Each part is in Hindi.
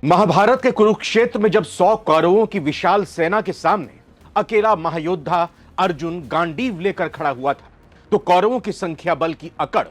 महाभारत के कुरुक्षेत्र में जब 100 कौरवों की विशाल सेना के सामने अकेला महायोद्धा अर्जुन गांडीव लेकर खड़ा हुआ था तो कौरवों की संख्या बल की अकड़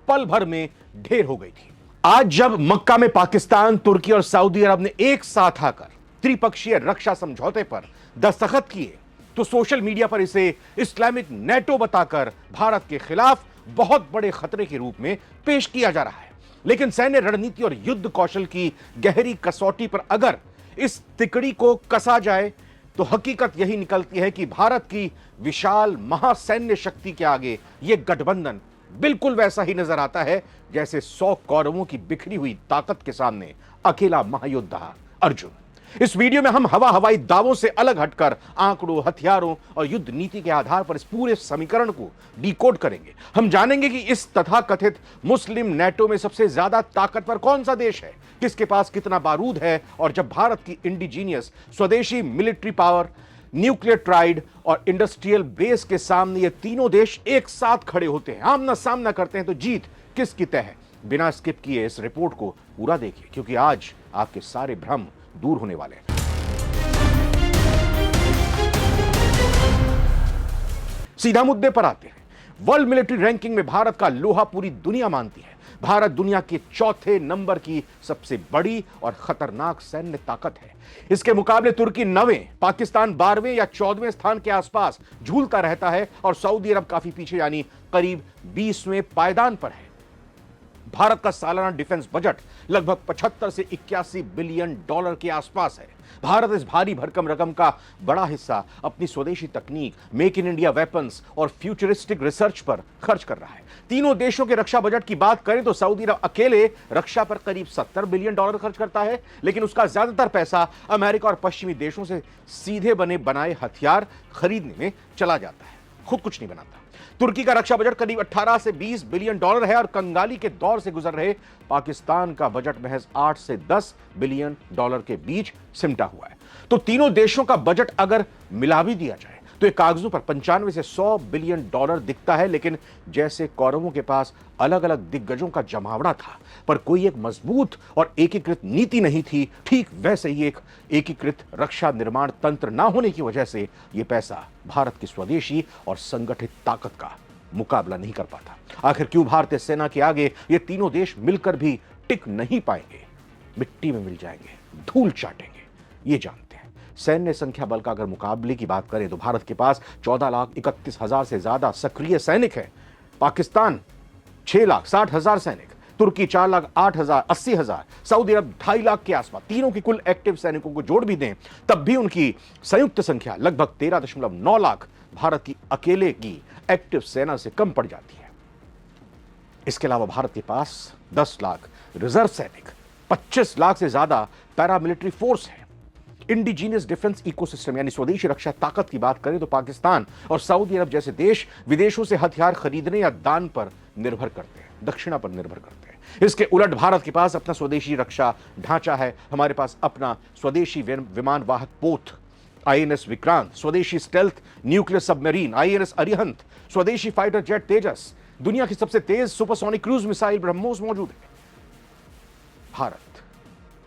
पल भर में ढेर हो गई थी। आज जब मक्का में पाकिस्तान, तुर्की और सऊदी अरब ने एक साथ आकर त्रिपक्षीय रक्षा समझौते पर दस्तखत किए तो सोशल मीडिया पर इसे इस्लामिक नेटो बताकर भारत के खिलाफ बहुत बड़े खतरे के रूप में पेश किया जा रहा है। लेकिन सैन्य रणनीति और युद्ध कौशल की गहरी कसौटी पर अगर इस तिकड़ी को कसा जाए तो हकीकत यही निकलती है कि भारत की विशाल महासैन्य शक्ति के आगे यह गठबंधन बिल्कुल वैसा ही नजर आता है जैसे 100 कौरवों की बिखरी हुई ताकत के सामने अकेला महायोद्धा अर्जुन। इस वीडियो में हम हवाई दावों से अलग हटकर आंकड़ों, हथियारों और युद्ध नीति के आधार पर इस पूरे समीकरण को डिकोड करेंगे। हम जानेंगे कि इस तथाकथित मुस्लिम नेटो में सबसे ज्यादा ताकतवर कौन सा देश है, किसके पास कितना बारूद है, और जब भारत की इंडिजीनियस स्वदेशी मिलिट्री पावर, न्यूक्लियर ट्राइड और इंडस्ट्रियल बेस के सामने ये तीनों देश एक साथ खड़े होते हैं, आमना सामना करते हैं, तो जीत किसकी तय है। बिना स्किप किए इस रिपोर्ट को पूरा देखिए क्योंकि आज आपके सारे भ्रम दूर होने वाले हैं। सीधा मुद्दे पर आते हैं। वर्ल्ड मिलिट्री रैंकिंग में भारत का लोहा पूरी दुनिया मानती है। भारत दुनिया के चौथे नंबर की सबसे बड़ी और खतरनाक सैन्य ताकत है। इसके मुकाबले तुर्की 9वें, पाकिस्तान 12वें या 14वें स्थान के आसपास झूलता रहता है और सऊदी अरब काफी पीछे यानी करीब 20वें पायदान पर है। भारत का सालाना डिफेंस बजट लगभग 75 से 81 बिलियन डॉलर के आसपास है। भारत इस भारी भरकम रकम का बड़ा हिस्सा अपनी स्वदेशी तकनीक, मेक इन इंडिया वेपन्स और फ्यूचरिस्टिक रिसर्च पर खर्च कर रहा है। तीनों देशों के रक्षा बजट की बात करें तो सऊदी अरब अकेले रक्षा पर करीब 70 बिलियन डॉलर खर्च करता है, लेकिन उसका ज्यादातर पैसा अमेरिका और पश्चिमी देशों से सीधे बनाए हथियार खरीदने में चला जाता है, खुद कुछ नहीं बनाता। तुर्की का रक्षा बजट करीब 18 से 20 बिलियन डॉलर है और कंगाली के दौर से गुजर रहे पाकिस्तान का बजट महज 8 से 10 बिलियन डॉलर के बीच सिमटा हुआ है। तो तीनों देशों का बजट अगर मिला भी दिया जाए तो ये कागजों पर 95 से 100 बिलियन डॉलर दिखता है, लेकिन जैसे कौरवों के पास अलग अलग दिग्गजों का जमावड़ा था पर कोई एक मजबूत और एकीकृत नीति नहीं थी, ठीक वैसे ही एक एकीकृत रक्षा निर्माण तंत्र ना होने की वजह से यह पैसा भारत की स्वदेशी और संगठित ताकत का मुकाबला नहीं कर पाता। आखिर क्यों भारतीय सेना के आगे ये तीनों देश मिलकर भी टिक नहीं पाएंगे, मिट्टी में मिल जाएंगे, धूल चाटेंगे, ये जानते हैं। सैन्य संख्या बल का अगर मुकाबले की बात करें तो भारत के पास 14,31,000 से ज्यादा सक्रिय सैनिक हैं, पाकिस्तान 6,60,000 सैनिक, तुर्की 4,08,000, 80,000, सऊदी अरब 2.5 लाख के आसपास। तीनों की कुल एक्टिव सैनिकों को जोड़ भी दें तब भी उनकी संयुक्त संख्या लगभग 13.9 लाख भारत की अकेले की एक्टिव सेना से कम पड़ जाती है। इसके अलावा भारत के पास 10 लाख रिजर्व सैनिक, 25 लाख से ज्यादा पैरामिलिट्री फोर्स है। इंडिजीनियस डिफेंस इकोसिस्टम यानी स्वदेशी रक्षा ताकत की बात करें तो पाकिस्तान और सऊदी अरब जैसे देश विदेशों से हथियार खरीदने या दान पर निर्भर करते हैं, दक्षिणा पर निर्भर करते हैं। इसके उलट भारत के पास अपना स्वदेशी रक्षा ढांचा है। हमारे पास अपना स्वदेशी विमान वाहक पोत आईएनएस विक्रांत, स्वदेशी stealth nuclear submarine INS Arihant, स्वदेशी फाइटर जेट तेजस, दुनिया की सबसे तेज सुपरसोनिक क्रूज मिसाइल ब्रह्मोस मौजूद है। भारत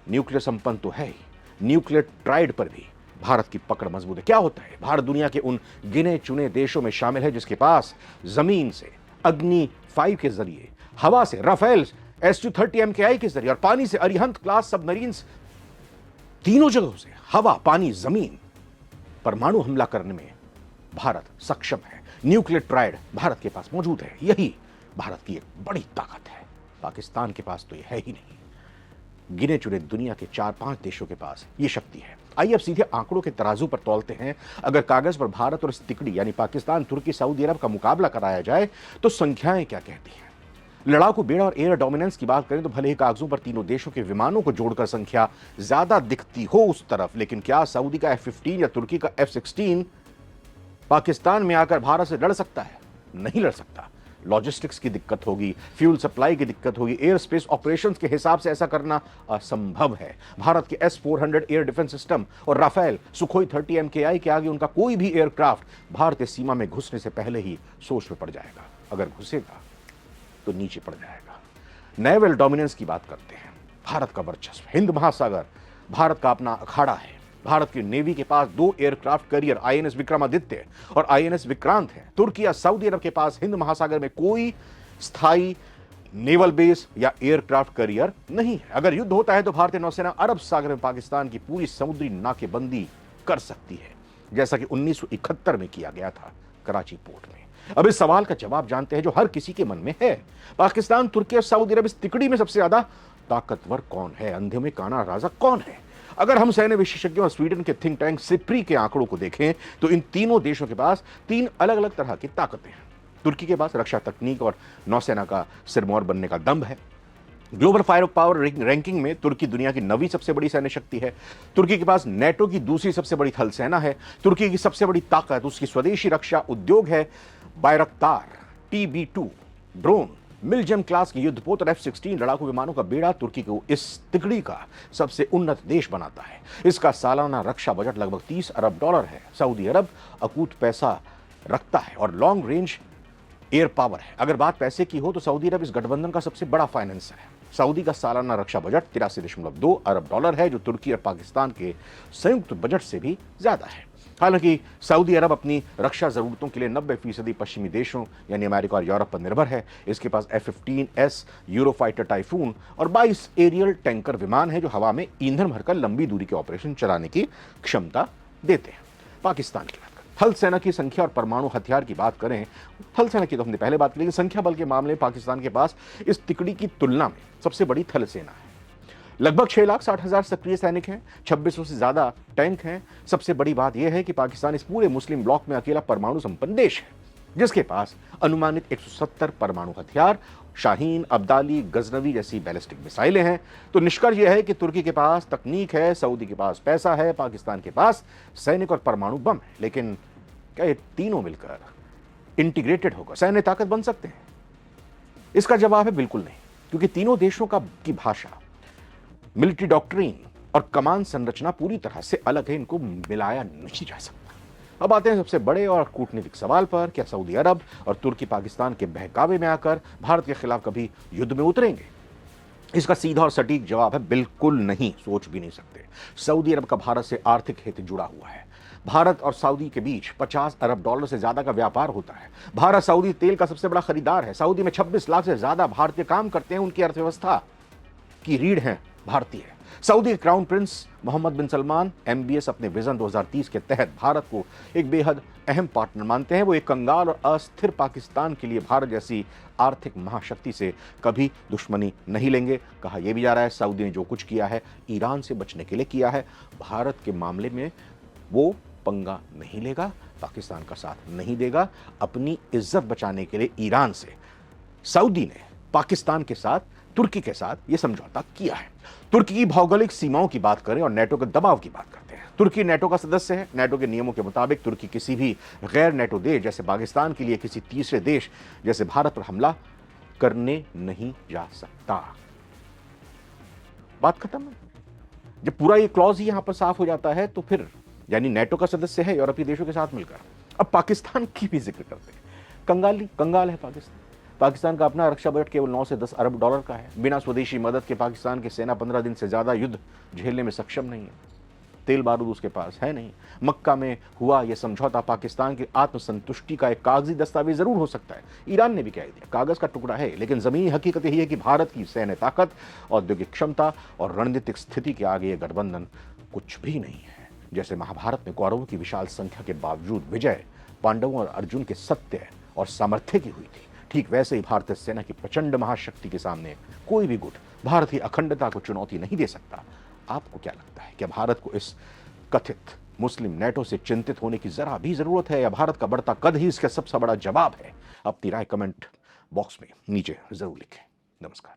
न्यूक्लियर संपन्न तो है ही, न्यूक्लियर ट्राइड पर भी भारत की पकड़ मजबूत है। क्या होता है, भारत दुनिया के उन गिने चुने देशों में शामिल है जिसके पास जमीन से अग्नि 5 के जरिए, हवा से राफेल S-230 MKI के जरिए और पानी से अरिहंत क्लास सबमरीन्स, तीनों जगहों से हवा, पानी, जमीन परमाणु हमला करने में भारत सक्षम है। न्यूक्लियर ट्राइड भारत के पास मौजूद है, यही भारत की एक बड़ी ताकत है। पाकिस्तान के पास तो यह है ही नहीं, गिने चुने दुनिया के 4-5 देशों के पास यह शक्ति है। आइए अब सीधे आंकड़ों के तराजू पर तौलते हैं। अगर कागज पर भारत और इस तिकड़ी यानी पाकिस्तान, तुर्की, सऊदी अरब का मुकाबला कराया जाए तो संख्याएं क्या कहती हैं। लड़ाकू बेड़ा और एयर डोमिनेंस की बात करें तो भले ही कागजों पर तीनों देशों के विमानों को जोड़कर संख्या ज्यादा दिखती हो उस तरफ, लेकिन क्या सऊदी का F-15 या तुर्की का F-16 पाकिस्तान में आकर भारत से लड़ सकता है? नहीं लड़ सकता। लॉजिस्टिक्स की दिक्कत होगी, फ्यूल सप्लाई की दिक्कत होगी, एयर स्पेस ऑपरेशंस के हिसाब से ऐसा करना असंभव है। भारत के S-400 एयर डिफेंस सिस्टम और राफेल सुखोई 30 MKI के आगे उनका कोई भी एयरक्राफ्ट भारतीय सीमा में घुसने से पहले ही सोच में पड़ जाएगा। अगर घुसेगा तो नीचे पड़ जाएगा। नेवल डोमिनेंस की बात करते हैं। भारत का वर्चस्व हिंद महासागर भारत का अपना अखाड़ा है। भारत की नेवी के पास 2 एयरक्राफ्ट कैरियर आईएनएस विक्रमादित्य और आईएनएस विक्रांत है। तुर्की या सऊदी अरब के पास हिंद महासागर में कोई स्थायी नेवल बेस या एयरक्राफ्ट कैरियर नहीं है। अगर युद्ध होता है तो भारतीय नौसेना अरब सागर में पाकिस्तान की पूरी समुद्री नाकेबंदी कर सकती है, जैसा कि 1971 में किया गया था कराची पोर्ट में। अब इस सवाल का जवाब जानते हैं जो हर किसी के मन में है। पाकिस्तान, तुर्की और सऊदी अरब इस तिकड़ी में सबसे ज्यादा ताकतवर कौन है? अंधे में काना राजा कौन है? अगर हम सैन्य विशेषज्ञों और स्वीडन के थिंक टैंक सिप्री के आंकड़ों को देखें तो इन तीनों देशों के पास 3 अलग अलग तरह की ताकतें हैं। तुर्की के पास रक्षा तकनीक और नौसेना का सिरमौर बनने का दम है। ग्लोबल फायर पावर रैंकिंग में तुर्की दुनिया की 9वीं सबसे बड़ी सैन्य शक्ति है। तुर्की के पास नेटो की दूसरी सबसे बड़ी थल सेना है। तुर्की की सबसे बड़ी ताकत उसकी स्वदेशी रक्षा उद्योग है। बायरक्तार, TB2 ड्रोन, मिलजम क्लास के युद्धपोत और F-16 लड़ाकू विमानों का बेड़ा तुर्की को इस तिकड़ी का सबसे उन्नत देश बनाता है। इसका सालाना रक्षा बजट लगभग $30 अरब है। सऊदी अरब अकूत पैसा रखता है और लॉन्ग रेंज एयर पावर है। अगर बात पैसे की हो तो सऊदी अरब इस गठबंधन का सबसे बड़ा फाइनेंसर है। सऊदी का सालाना रक्षा बजट $83.2 अरब है, जो तुर्की और पाकिस्तान के संयुक्त बजट से भी ज्यादा है। हालांकि सऊदी अरब अपनी रक्षा जरूरतों के लिए 90% पश्चिमी देशों यानी अमेरिका और यूरोप पर निर्भर है। इसके पास F-15S यूरोफाइटर टाइफून और 22 एरियल टैंकर विमान है जो हवा में ईंधन भरकर लंबी दूरी के ऑपरेशन चलाने की क्षमता देते हैं। पाकिस्तान की बात करें, थल सेना की संख्या और परमाणु हथियार की बात करें, थल सेना की तो हमने पहले बात की, लेकिन संख्या बल के मामले में पाकिस्तान के पास इस तिकड़ी की तुलना में सबसे बड़ी थल सेना है। लगभग 6,60,000 सक्रिय सैनिक हैं, 2600 से ज्यादा टैंक हैं। सबसे बड़ी बात यह है कि पाकिस्तान इस पूरे मुस्लिम ब्लॉक में अकेला परमाणु संपन्न देश है जिसके पास अनुमानित 170 परमाणु हथियार, शाहीन, अब्दाली, गजनवी जैसी बैलिस्टिक मिसाइलें हैं। तो निष्कर्ष यह है कि तुर्की के पास तकनीक है, सऊदी के पास पैसा है, पाकिस्तान के पास सैनिक और परमाणु बम है। लेकिन क्या ये तीनों मिलकर इंटीग्रेटेड होकर सैन्य ताकत बन सकते हैं? इसका जवाब है बिल्कुल नहीं, क्योंकि तीनों देशों की भाषा, मिलिट्री डॉक्ट्रिन और कमान संरचना पूरी तरह से अलग है। इनको मिलाया नहीं जा सकता। अब आते हैं सबसे बड़े और कूटनीतिक सवाल पर, क्या सऊदी अरब और तुर्की पाकिस्तान के बहकावे में आकर भारत के खिलाफ कभी युद्ध में उतरेंगे? इसका सीधा और सटीक जवाब है बिल्कुल नहीं, सोच भी नहीं सकते। सऊदी अरब का भारत से आर्थिक हित जुड़ा हुआ है। भारत और सऊदी के बीच $50 अरब से ज्यादा का व्यापार होता है। भारत सऊदी तेल का सबसे बड़ा खरीदार है। सऊदी में 26 लाख से ज्यादा भारतीय काम करते हैं। उनकी अर्थव्यवस्था की रीढ़ है भारतीय। सऊदी के क्राउन प्रिंस मोहम्मद बिन सलमान MBS अपने विजन 2030 के तहत भारत को एक बेहद अहम पार्टनर मानते हैं। वो एक कंगाल और अस्थिर पाकिस्तान के लिए भारत जैसी आर्थिक महाशक्ति से कभी दुश्मनी नहीं लेंगे। कहा यह भी जा रहा है सऊदी ने जो कुछ किया है ईरान से बचने के लिए किया है। भारत के मामले में वो पंगा नहीं लेगा, पाकिस्तान का साथ नहीं देगा। अपनी इज्जत बचाने के लिए ईरान से सऊदी ने पाकिस्तान के साथ, तुर्की के साथ यह समझौता किया है। तुर्की की भौगोलिक सीमाओं की बात करें और नेटो के दबाव की बात करते हैं। तुर्की नेटो का सदस्य है। नेटो के नियमों के मुताबिक तुर्की किसी भी गैर नेटो देश जैसे पाकिस्तान के लिए किसी तीसरे देश जैसे भारत पर हमला करने नहीं जा सकता। बात खत्म है। जब पूरा ये क्लॉज ही यहां पर साफ हो जाता है तो फिर यानी नेटो का सदस्य है यूरोपीय देशों के साथ मिलकर। अब पाकिस्तान की भी जिक्र करते हैं। कंगाल है पाकिस्तान। पाकिस्तान का अपना रक्षा बजट केवल 9 से 10 अरब डॉलर का है। बिना स्वदेशी मदद के पाकिस्तान की सेना 15 दिन से ज्यादा युद्ध झेलने में सक्षम नहीं है। तेल बारूद उसके पास है नहीं। मक्का में हुआ यह समझौता पाकिस्तान की आत्मसंतुष्टि का एक कागजी दस्तावेज जरूर हो सकता है। ईरान ने भी कह दिया कागज का टुकड़ा है, लेकिन जमीनी हकीकत यही है कि भारत की सैन्य ताकत, औद्योगिक क्षमता और रणनीतिक स्थिति के आगे यह गठबंधन कुछ भी नहीं है। जैसे महाभारत में कौरवों की विशाल संख्या के बावजूद विजय पांडवों और अर्जुन के सत्य और सामर्थ्य की हुई थी, ठीक वैसे ही भारतीय सेना की प्रचंड महाशक्ति के सामने कोई भी गुट भारत की अखंडता को चुनौती नहीं दे सकता। आपको क्या लगता है, क्या भारत को इस कथित मुस्लिम नेटो से चिंतित होने की जरा भी जरूरत है, या भारत का बढ़ता कद ही इसका सबसे बड़ा जवाब है? अपनी राय कमेंट बॉक्स में नीचे जरूर लिखें। नमस्कार।